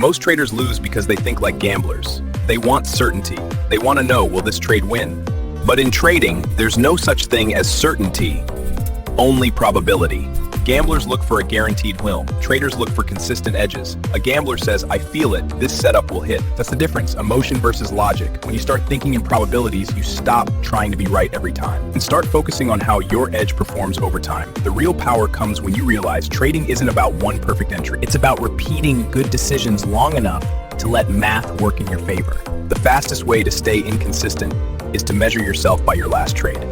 Most traders lose because they think like gamblers. They want certainty. They want to know, will this trade win? But in trading, there's no such thing as certainty, only probability. Gamblers look for a guaranteed win. Traders look for consistent edges. A gambler says, I feel it, this setup will hit. That's the difference, emotion versus logic. When you start thinking in probabilities, you stop trying to be right every time and start focusing on how your edge performs over time. The real power comes when you realize trading isn't about one perfect entry. It's about repeating good decisions long enough to let math work in your favor. The fastest way to stay inconsistent is to measure yourself by your last trade.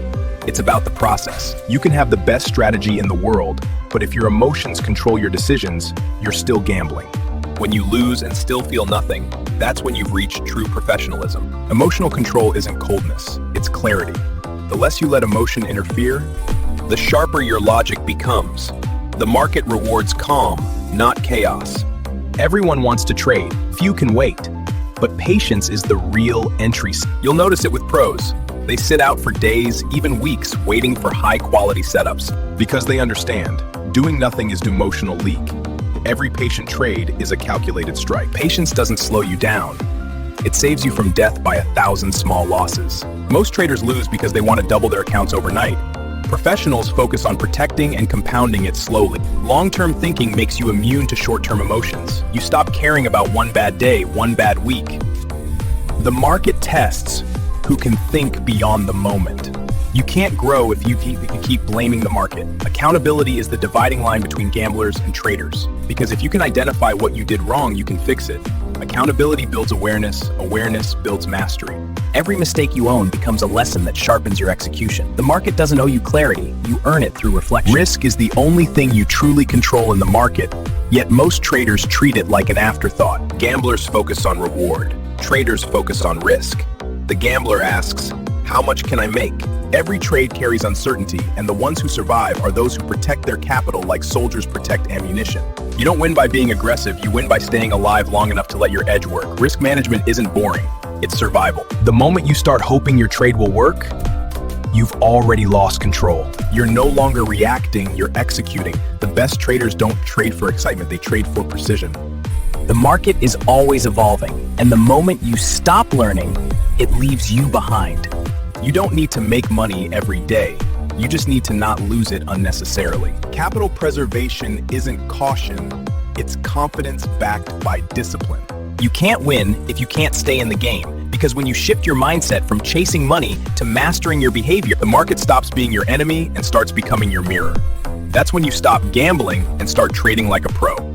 It's about the process. You can have the best strategy in the world, but if your emotions control your decisions, you're still gambling. When you lose and still feel nothing, that's when you've reached true professionalism. Emotional control isn't coldness, it's clarity. The less you let emotion interfere, the sharper your logic becomes. The market rewards calm, not chaos. Everyone wants to trade, few can wait. But patience is the real entry. You'll notice it with pros. They sit out for days, even weeks, waiting for high-quality setups because they understand doing nothing is emotional leak. Every patient trade is a calculated strike. Patience doesn't slow you down. It saves you from death by 1,000 small losses. Most traders lose because they want to double their accounts overnight. Professionals focus on protecting and compounding it slowly. Long-term thinking makes you immune to short-term emotions. You stop caring about one bad day, one bad week. The market tests who can think beyond the moment. You can't grow if you keep blaming the market. Accountability is the dividing line between gamblers and traders. Because if you can identify what you did wrong, you can fix it. Accountability builds awareness, awareness builds mastery. Every mistake you own becomes a lesson that sharpens your execution. The market doesn't owe you clarity, you earn it through reflection. Risk is the only thing you truly control in the market, yet most traders treat it like an afterthought. Gamblers focus on reward, traders focus on risk. The gambler asks, how much can I make? Every trade carries uncertainty, and the ones who survive are those who protect their capital like soldiers protect ammunition. You don't win by being aggressive, you win by staying alive long enough to let your edge work. Risk management isn't boring, it's survival. The moment you start hoping your trade will work, you've already lost control. You're no longer reacting, you're executing. The best traders don't trade for excitement, they trade for precision. The market is always evolving, and the moment you stop learning, it leaves you behind. You don't need to make money every day. You just need to not lose it unnecessarily. Capital preservation isn't caution, it's confidence backed by discipline. You can't win if you can't stay in the game, because when you shift your mindset from chasing money to mastering your behavior, The market stops being your enemy and starts becoming your mirror. That's when you stop gambling and start trading like a pro.